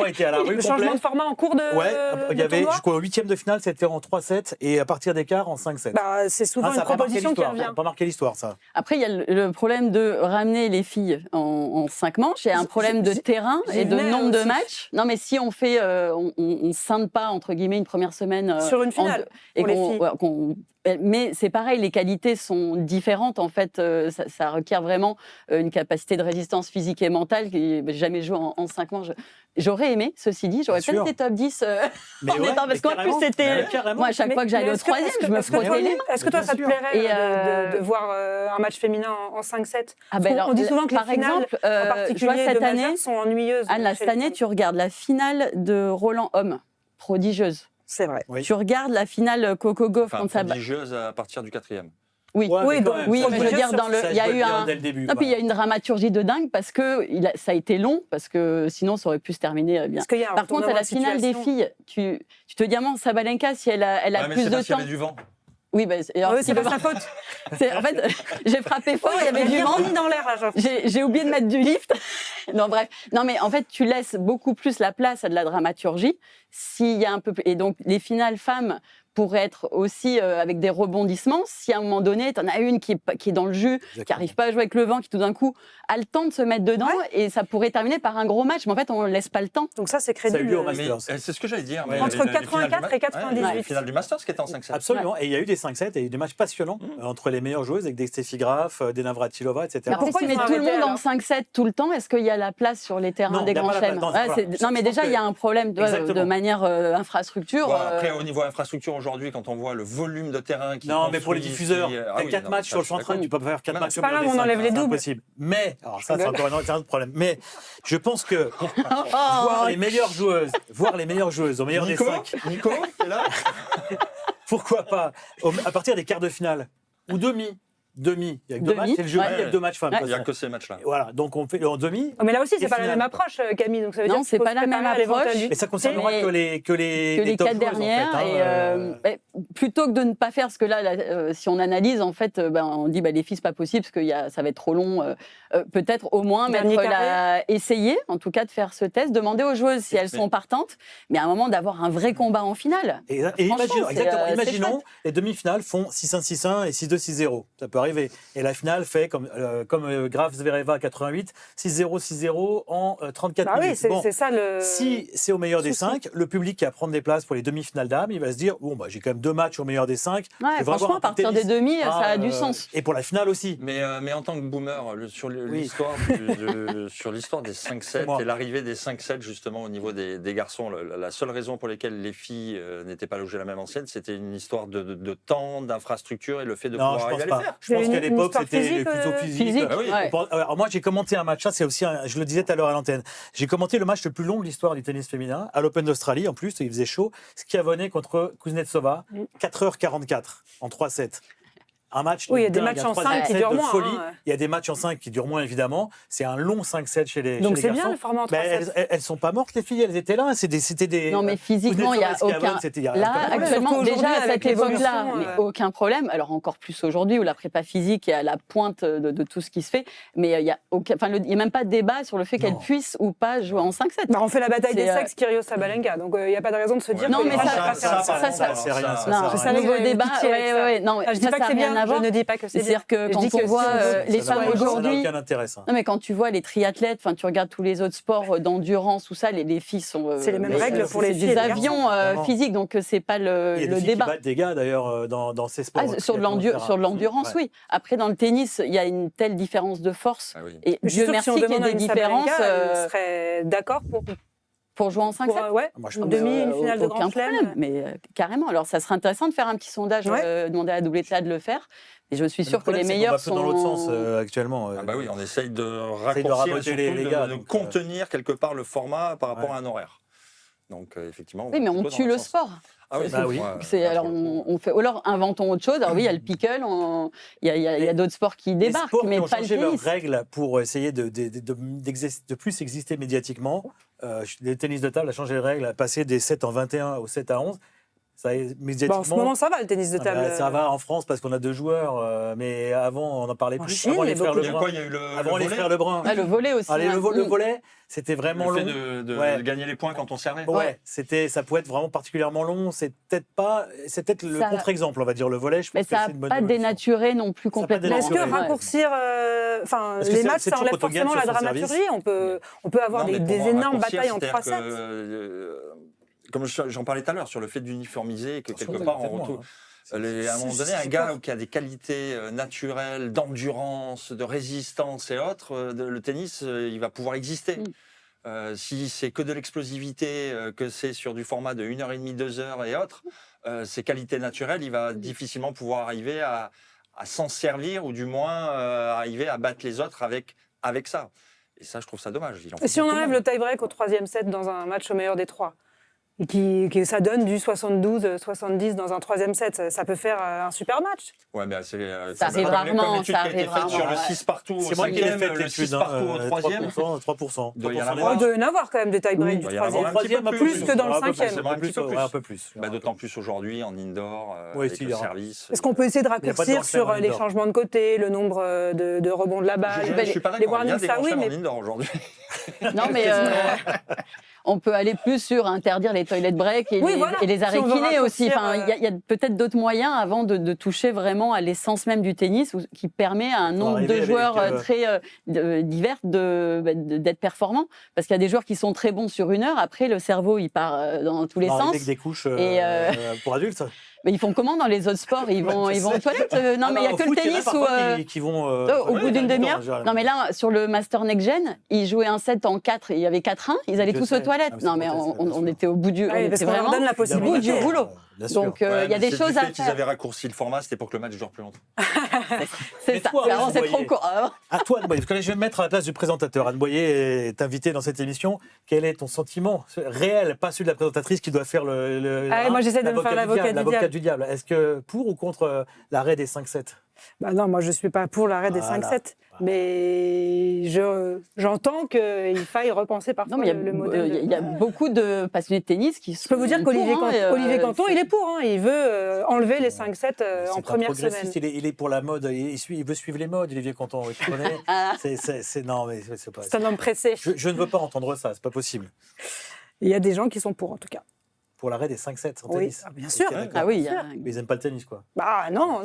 était à la rue. Le changement de format en cours de Ouais, il y avait, tournoi. je crois, au 8e de finale, c'était en 3-7 et à partir d'écart en 5-7. Bah, c'est souvent une proposition qui revient. Ça n'a pas marqué l'histoire, ça. Après, il y a le problème de ramener les filles en 5 manches. Il y a un problème de terrain et de nombre de matchs. Non, mais si on fait, on scinde pas, entre guillemets, une première semaine. Sur une finale. Et mais c'est pareil, les qualités sont différentes. En fait, ça requiert vraiment une capacité de résistance physique et mentale. J'ai jamais joué en 5 manches. J'aurais aimé, ceci dit, j'aurais peut-être été top 10 parce qu'en plus, c'était... Moi, à chaque fois que j'allais au 3e, je me frottais les mains. Est-ce que toi, ça te plairait de voir un match féminin en 5-7? On dit souvent que les finales, en particulier cette année, sont ennuyeuses. Anne, cette année, tu regardes la finale de Roland Homme, prodigieuse. C'est vrai. Oui. Tu regardes la finale Coco Gauff quand ça... prodigieuse à partir du 4e. Oui, mais je veux dire, il y a eu il y a une dramaturgie de dingue parce que ça a été long, parce que sinon ça aurait pu se terminer bien. Par contre, à la finale des filles, tu te dis, Sabalenka, si elle a plus de temps. Il y avait du vent. Oui, c'est pas sa faute. En fait, j'ai frappé fort, il y avait du vent. Dans l'air, là, j'ai oublié de mettre du lift. Non, bref. Non, mais en fait, tu laisses beaucoup plus la place à de la dramaturgie. S'il y a un peu... Et donc, les finales femmes pourraient être aussi avec des rebondissements. Si à un moment donné, tu en as une qui est dans le jus, qui n'arrive pas à jouer avec le vent, qui tout d'un coup a le temps de se mettre dedans, et ça pourrait terminer par un gros match. Mais en fait, on ne laisse pas le temps. Donc ça, c'est crédible. C'est ce que j'allais dire. Entre 84 et 98. La finale du Masters qui était en 5-7. Absolument. Et il y a eu des 5-7 et des matchs passionnants entre les meilleures joueuses, avec des Steffi Graf, des Navratilova, etc. Mais pourquoi tu mets tout le monde en 5-7 tout le temps? Est-ce qu'il y a la place sur les terrains des grands chelems? Non, mais déjà, il y a un problème de manière infrastructure. Après, au niveau infrastructure, aujourd'hui, quand on voit le volume de terrain qui... Non, mais pour les diffuseurs, t'as 4 matchs sur le central, tu peux pas faire 4 matchs sur le central. C'est pas là où on enlève les doubles. C'est impossible. Mais, alors ça, c'est encore un autre problème. Mais je pense que voir les meilleures joueuses au meilleur des 5. Nico, t'es là? Pourquoi pas à partir des quarts de finale ou demi. Il y a que 2 matchs, c'est le jeu, il y a que 2 matchs femmes. Il n'y a que ces matchs-là. Voilà, donc on fait en demi. Mais là aussi, c'est pas la même approche, Camille. Donc ça veut dire c'est pas la même approche. Et ça concernera que les 4 dernières. Plutôt que de ne pas faire, parce que là, si on analyse, en fait, on dit les filles, c'est pas possible, parce que ça va être trop long. Peut-être au moins essayer, en tout cas, de faire ce test, demander aux joueuses si elles sont partantes, mais à un moment d'avoir un vrai combat en finale. Et imaginons, les demi-finales font 6-1, 6-1 et 6-2, 6-0. Ça peut arriver. Et la finale fait comme Graf Zvereva 88, 6-0, 6-0 en 34 minutes. Oui, c'est ça le... Si c'est au meilleur des 5, le public qui va prendre des places pour les demi-finales dames, il va se dire, j'ai quand même 2 matchs au meilleur des 5. Franchement, à partir des demi, ça a du sens. Et pour la finale aussi. Mais en tant que boomer, sur l'histoire des 5-7 et l'arrivée des 5-7 justement au niveau des garçons, la seule raison pour laquelle les filles n'étaient pas logées la même ancienne, c'était une histoire de temps, d'infrastructure et le fait de pouvoir arriver à les faire. Je pense qu'à l'époque, c'était plutôt physique. Alors moi, j'ai commenté un match, ça c'est aussi, je le disais tout à l'heure à l'antenne, j'ai commenté le match le plus long de l'histoire du tennis féminin, à l'Open d'Australie en plus, il faisait chaud, Schiavone contre Kuznetsova, 4h44 en 3-7. un match. Oui, il y a des dingue, matchs un en 5 qui 3e set durent de moins. folie. Hein. Il y a des matchs en 5 qui durent moins, évidemment. C'est un long 5-7 chez les Donc c'est garçons. bien le format en Mais 3-7. elles sont pas mortes, les filles, elles étaient là. C'était des. Non, mais physiquement, il n'y a aucun. Là, actuellement, Surtout déjà aujourd'hui, à cette avec époque-là, l'évolution, mais aucun problème. Alors encore plus aujourd'hui où la prépa physique est à la pointe de tout ce qui se fait. Mais il n'y a aucun, enfin, il y a même pas de débat sur le fait qu'elle Non. puisse ou pas jouer en 5-7. Bah, on fait la bataille des C'est, sexes, Kyrgios Sabalenka. Donc il n'y a pas de raison de se dire. Ouais, Non, que mais les ça, femmes peuvent pas ça, faire ça, ça. ça, c'est rien. Ça Non, sert à je rien. savais que nouveau j'avais débat, pitié avec ça. non, Je dis ça, pas que ça c'est n'a rien bien, à voir. je ne dis pas que c'est bien. C'est-à-dire que Je quand dis on que voit si les ça femmes va aujourd'hui, Ça n'a aucun intérêt, ça. non mais quand tu vois les triathlètes, enfin tu regardes tous les autres sports d'endurance, tout ça, les filles sont. C'est les mêmes mais règles pour les c'est filles et des les avions garçons. physiques, donc c'est pas Il y a des le filles qui débat. battent des gars, d'ailleurs, dans ces sports. Sur de l'endurance, oui. Après, dans le tennis, il y a une telle différence de force. Ah oui. Et Je suis Dieu sûre que si merci on qu'il y ait demande à des une Sabalenka, différences elle serait d'accord pour jouer en 5-7. ouais, Moi, je une pense demi, une finale de Aucun Grand Chelem. problème, mais carrément. Alors, ça serait intéressant de faire un petit sondage, Ouais. demander à la WTA de le faire. Et je suis sûre que les On meilleurs va plus sont. dans l'autre sens actuellement. Ah bah oui, on essaye de Essaye de raccourcir et raboter surtout les gars, de donc, contenir quelque part le format par rapport Ouais. à un horaire. Donc effectivement. Oui, mais on tue le sport. Ah oui, Bah oui. Alors, on fait. Ou alors, inventons autre chose. Alors, oui, il y a le pickle, il y a d'autres sports qui Les débarquent, sports mais qui ont pas le changé leurs tennis. règles pour essayer de plus exister médiatiquement. Le tennis de table a changé les règles, a passé des 7 en 21 au 7 à 11. Ça, médiatiquement, En ce moment, ça va, le tennis de ah bah, table. ça va en France parce qu'on a 2 joueurs, mais avant, on en parlait En plus. Chine, Avant il y les a frères beaucoup Il y a Lebrun. quoi Il y a eu le Avant les volley frères Lebrun. Ah, le volet aussi. Allez, hein. le volet, c'était vraiment Le fait long. de Ouais. gagner les points quand on servait. Ouais, ça pouvait être vraiment particulièrement long. C'est peut-être le Ça- contre-exemple, on va dire. Le volet, je pense Mais que ça c'est n'a une bonne pas évolution. dénaturé non plus Ça a pas complètement. Mais est-ce que dénaturé, ouais. raccourcir Parce que les c'est matchs, ça toujours enlève quand on gagne forcément la sur son dramaturgie on peut avoir Non, mais des pour moi, énormes raccourcir, batailles en c'est-à-dire 3-7. comme j'en parlais tout à l'heure, sur le fait d'uniformiser, et que quelque Attention, part on complètement, retrouve. hein. À un moment donné, un gars qui a des qualités naturelles, d'endurance, de résistance et autres, le tennis, il va pouvoir exister. Si c'est que de l'explosivité, que c'est sur du format de 1h30, 2 heures et autres, ces qualités naturelles, il va difficilement pouvoir arriver à s'en servir ou du moins arriver à battre les autres avec ça. Et ça, je trouve ça dommage. Et si on enlève le tie-break au 3e set dans un match au meilleur des 3 et ça donne du 72-70 dans un 3e set, ça peut faire un super match. Ouais, mais Ça arrive rarement, l'étude ça qui a été arrive faite sur le rarement, 6 partout au C'est moi qui l'ai 5e, fait le l'étude. 6 partout au 3e. 3%. Il doit y en 3% avoir. Il doit y en avoir quand même des tie-break du Il doit y en avoir 3e. un petit peu plus que dans le Un peu plus, 5e. Un petit peu plus. Un peu plus. D'autant plus aujourd'hui en indoor, Oui, avec si, il le y aura. service. Est-ce qu'on peut essayer de Il y a pas de raccourcir grand chelem sur en les indoor. changements de côté, le nombre de rebonds de la balle Je ne suis pas les d'accord. Il y a warnings, des ça grands oui, chelems mais en indoor aujourd'hui. Non, mais on peut aller plus sur interdire les toilet breaks et, Oui, les, voilà. et les arrêts Si on veut kinés aussi. raccourcir, Enfin, il y a peut-être d'autres moyens avant de toucher vraiment à l'essence même du tennis qui permet à un nombre arriver de avec, joueurs très divers d'être performants. Parce qu'il y a des joueurs qui sont très bons sur 1 heure. Après, le cerveau, il part dans tous les Non, sens. avec des couches Et, pour adultes. Mais ils font comment dans les autres sports? Ils vont aux toilettes? Non, mais il n'y a que le tennis où... qui vont au bout d'une demi-heure. Non, mais là, sur le Master Next Gen, ils jouaient un set en 4, il y avait 4-1, ils allaient Je tous sais. aux toilettes. Ah, mais non, c'est mais grotesque, on bien sûr. était au bout du... Oui, on parce était qu'on leur vraiment donne la au possibilité. bout du boulot. Bien sûr. Donc, il y a des choses à Ils faire. avaient raccourci le format, c'était pour que le match dure plus longtemps. C'est Mais ça. toi, Clairement, Anne c'est trop Boyer. court. Alors, À toi, Anne Boyer, parce que je vais me mettre à la place du présentateur. Anne Boyer est invitée dans cette émission. Quel est ton sentiment réel, pas celui de la présentatrice qui doit faire moi, j'essaie de me faire l'avocat du diable. Est-ce que pour ou contre l'arrêt des 5-7? Bah non, moi je ne suis pas pour l'arrêt des Voilà. 5-7, mais j'entends qu'il faille repenser parfois non, mais le modèle. il y a beaucoup de passionnés de tennis qui sont Je peux vous dire qu'Olivier pour, hein, Olivier Canton, il est pour. Hein. Il veut enlever les 5-7 C'est en un première progressiste, semaine. il est pour la mode, il veut suivre les modes, Olivier Canton, tu connais. Ah. Non, mais c'est pas. C'est un homme pressé. Je ne veux pas entendre ça, c'est pas possible. Il y a des gens qui sont pour, en tout cas. Pour l'arrêt des 5-7 en Oui, tennis. bien sûr. Ok, d'accord. Ah oui, il y Bien a... sûr. Mais ils n'aiment pas le tennis, quoi. Bah non,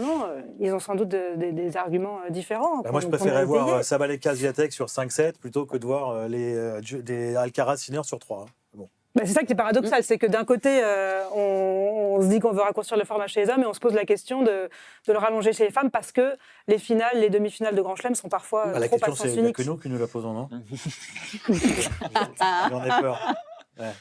ils ont sans doute des arguments différents. Bah, moi, je qu'on a préférais voir étayés. Sabalenka Swiatek sur 5-7 plutôt que de voir des Alcaraz Sinner sur 3. Bon. Bah, c'est ça qui est paradoxal, c'est que d'un côté, on se dit qu'on veut raccourcir le format chez les hommes et on se pose la question de le rallonger chez les femmes parce que les finales, les demi-finales de Grand Chelem sont parfois La trop question, à sens c'est il n'y a unique. que nous qui nous la posons, non? J'en ai peur. Ouais.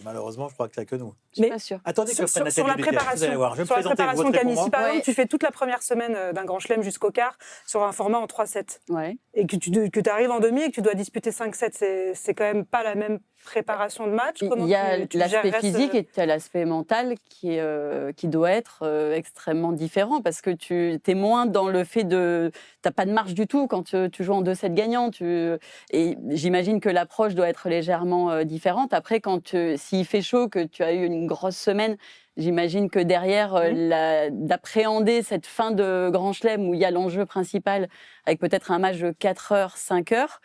Malheureusement, je crois qu'il n'y a que nous. Je suis pas sûre. Attendez que je prenne la tête sur la du BTR, vous allez voir. Je vais me sur la présenter préparation, votre Camille, réponse. si par Ouais. exemple tu fais toute la première semaine d'un grand chelem jusqu'au quart sur un format en 3-7 Ouais. et que tu arrives en demi et que tu dois disputer 5-7, c'est quand même pas la même préparation de match. Comment Il y a tu l'aspect gérerais physique et tu as l'aspect mental qui doit être extrêmement différent parce que tu es moins dans le fait de... Tu n'as pas de marge du tout quand tu joues en 2-7 gagnants. Et j'imagine que l'approche doit être légèrement différente. Après, s'il fait chaud, que tu as eu une grosse semaine, j'imagine que derrière, d'appréhender cette fin de Grand Chelem où il y a l'enjeu principal avec peut-être un match de 4 heures, 5 heures,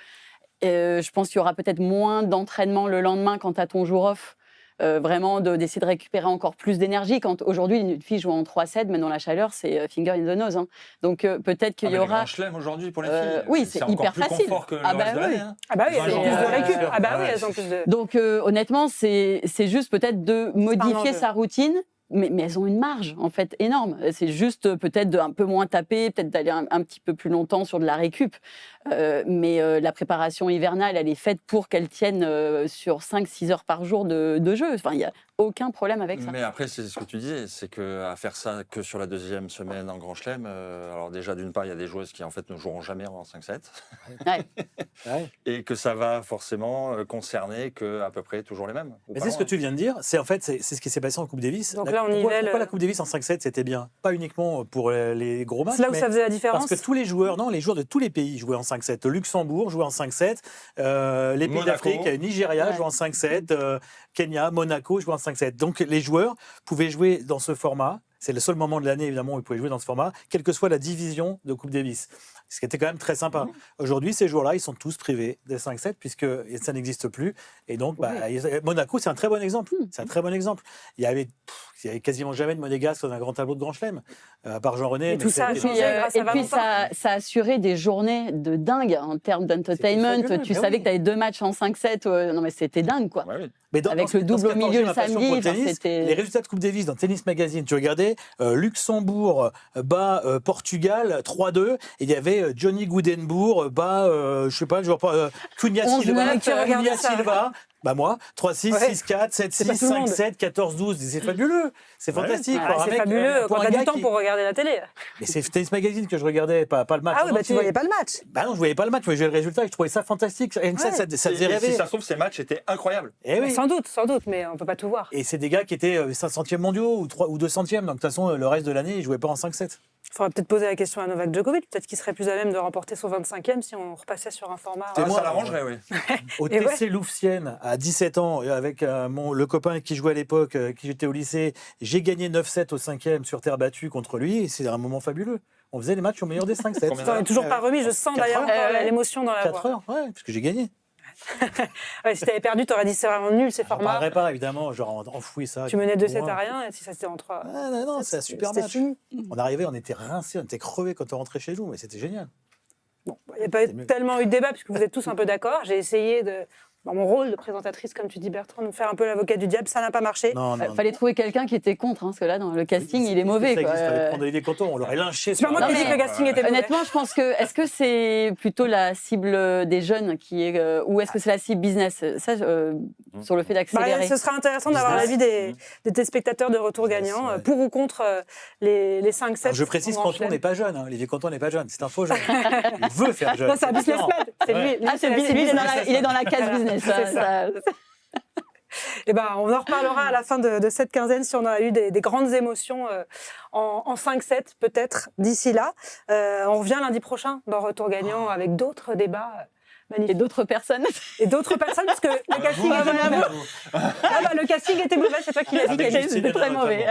je pense qu'il y aura peut-être moins d'entraînement le lendemain quand tu as ton jour off. Vraiment d'essayer de récupérer encore plus d'énergie. Quand aujourd'hui, une fille joue en 3-7, mais dans la chaleur, c'est finger in the nose. Hein. Donc peut-être qu'il y Le aura... Grand Chelem aujourd'hui pour les filles. oui, c'est encore hyper plus facile. confort que Ah le bah reste de oui. l'année. Hein. Ah bah oui, Ils ont elles ont un plus jour de de récup. récup. Ah bah oui, Ouais. elles ont plus de... Donc honnêtement, c'est juste peut-être de modifier enjeu. sa routine. Mais elles ont une marge, en fait, énorme. C'est juste peut-être d'un peu moins taper, peut-être d'aller un petit peu plus longtemps sur de la récup. Mais la préparation hivernale, elle est faite pour qu'elle tienne sur 5-6 heures par jour de jeu. Enfin, il n'y a aucun problème avec ça. Mais après, c'est ce que tu disais, c'est qu'à faire ça que sur la deuxième semaine en Grand Chelem, alors déjà, d'une part, il y a des joueuses qui en fait ne joueront jamais en 5-7. Ouais. Ouais. Et que ça va forcément concerner qu'à peu près toujours les mêmes. ou Mais pas c'est ce loin. que tu viens de dire. C'est ce qui s'est passé en Coupe Davis. Donc là, on nivelle, Pourquoi la Coupe Davis en 5-7 c'était bien? Pas uniquement pour les gros matchs. C'est là où mais ça faisait la différence. parce que tous les joueurs de tous les pays jouaient en 5-7. Le Luxembourg jouait en 5-7. Les pays Monaco. d'Afrique, Nigeria Ouais. jouait en 5-7. Kenya, Monaco jouait en 5-7. Donc les joueurs pouvaient jouer dans ce format. C'est le seul moment de l'année, évidemment, où ils pouvaient jouer dans ce format, quelle que soit la division de Coupe Davis. Ce qui était quand même très sympa. Aujourd'hui, ces joueurs-là, ils sont tous privés des 5-7 puisque ça n'existe plus. Et donc, Monaco, c'est un très bon exemple. C'est un très bon exemple. Il y avait quasiment jamais de Monégasque dans un grand tableau de Grand Chelem, à part Jean-René. Et tout ça a c'était- changé grâce à Et puis Valentin. ça a assuré des journées de dingue en termes d'entertainment. C'était fabuleux, Tu mais savais oui. que tu avais 2 matchs en 5-7. Non, mais c'était dingue, quoi. Ouais, oui. Mais Avec le double ce qui a au milieu forgé le ma passion samedi, pour le enfin, tennis, c'était- les résultats de Coupe Davis dans Tennis Magazine, tu regardais Luxembourg bat Portugal 3-2, et il y avait Johnny Goodenbourg bat, je sais pas, je vois pas, Cunha 11-9, Silva, qui regardait Cunha ça. Silva. Bah moi, 3-6, Ouais. 6-4, 7-6, pas tout le monde. 5-7, 14-12, c'est fabuleux, c'est Ouais. fantastique. Ah, pour un c'est mec, fabuleux pour quand un t'as gars du temps qui- pour regarder la télé. Mais c'est Tennis Magazine que je regardais, pas le match. Ah oui, en bah tu entier. voyais pas le match. Bah non, je voyais pas le match, mais j'ai le résultat et je trouvais ça fantastique. Rien que ça, Ouais. ça faisait Et rêver. si ça se trouve, ces matchs étaient incroyables. Eh oui. Sans doute, mais on peut pas tout voir. Et c'est des gars qui étaient 500e mondiaux ou 200e. Donc de toute façon, le reste de l'année, ils jouaient pas en 5-7. Il faudra peut-être poser la question à Novak Djokovic. Peut-être qu'il serait plus à même de remporter son 25e si on repassait sur un format. Et Ah, moi, ça l'arrangerait, oui. Au Et TC Louvciennes, à 17 ans, avec le copain qui jouait à l'époque, qui j'étais au lycée, j'ai gagné 9-7 au 5e sur terre battue contre lui. Et c'est un moment fabuleux. On faisait les matchs au meilleur des 5-7. Combien Tu t'en es toujours pas remis. Je sens d'ailleurs encore l'émotion dans la 4 voix. heures, ouais, parce que j'ai gagné. Ouais, si t'avais perdu, t'aurais dit c'est vraiment nul ces Je formats. parlerai pas, évidemment, genre enfoui ça. Tu menais 2-7 Loin. à rien et si ça c'était en 3. Ah, non, c'est un super C'était match. fini. On arrivait, on était rincés, on était crevés quand on rentrait chez nous, mais c'était génial. Il n'y a pas C'est mieux. tellement eu de débat puisque vous êtes tous un peu d'accord. J'ai essayé dans mon rôle de présentatrice, comme tu dis Bertrand, de me faire un peu l'avocat du diable. Ça n'a pas marché. Non, non. Fallait trouver quelqu'un qui était contre, hein, parce que là, dans le casting, il est mauvais. Ça quoi. existe, fallait prendre Olivier Canton, on l'aurait lynché. C'est pas moi Non, qui ai dit mais- que le casting était mauvais. Honnêtement, je pense que est-ce que c'est plutôt la cible des jeunes qui est ou est-ce que c'est la cible business ça sur le fait Bah, d'accélérer. ce sera intéressant d'avoir l'avis des téléspectateurs de Retour Gagnant, ouais. pour ou contre les 5-7. Alors, je précise, en Grand Canton Chelem. n'est pas jeune. Hein. Olivier Canton n'est pas jeune. C'est un faux jeune. Il veut faire jeune. Non, c'est un businessman. C'est lui. Ah, c'est lui, il est dans la case Voilà, business. c'est ça. Eh ben, on en reparlera à la fin de cette quinzaine si on a eu des grandes émotions en 5-7 peut-être d'ici là. On revient lundi prochain dans Retour Gagnant avec d'autres débats Et magnifiques. d'autres personnes. Et d'autres personnes, parce que le casting était mauvais. Ah bah, le casting était mauvais, c'est toi qui l'as dit. Avec Camille. Justine C'était très notamment. mauvais.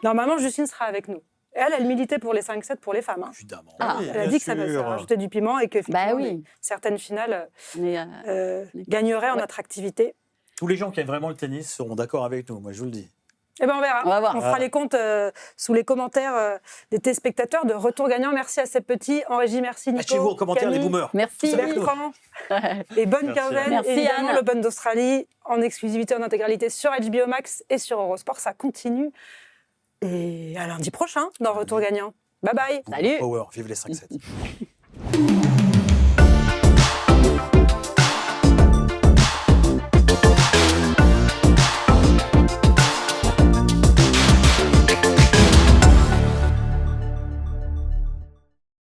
Normalement, Justine sera avec nous. Et elle militait pour les 5-7 pour les femmes. Hein. Évidemment. Ah, Oui, Elle a bien dit que ça sûr. rajoutait du piment et que Bah effectivement, oui. certaines finales Mais, gagneraient en Ouais. attractivité. Tous les gens qui aiment vraiment le tennis seront d'accord avec nous, moi je vous le dis. Eh ben on verra. On va voir. On fera les comptes sous les commentaires des téléspectateurs de Retour Gagnant. Merci à ces petits. En régie, merci Nico. Lâchez-vous en commentaire les Camille, boomers. merci. Bertrand. Et bonne Merci, quinzaine. Merci, Évidemment, Anne. l'Open d'Australie en exclusivité, en intégralité sur HBO Max et sur Eurosport. Ça continue. Et à lundi prochain dans Retour Gagnant. Bye bye. Salut. Power, vive les 5-7.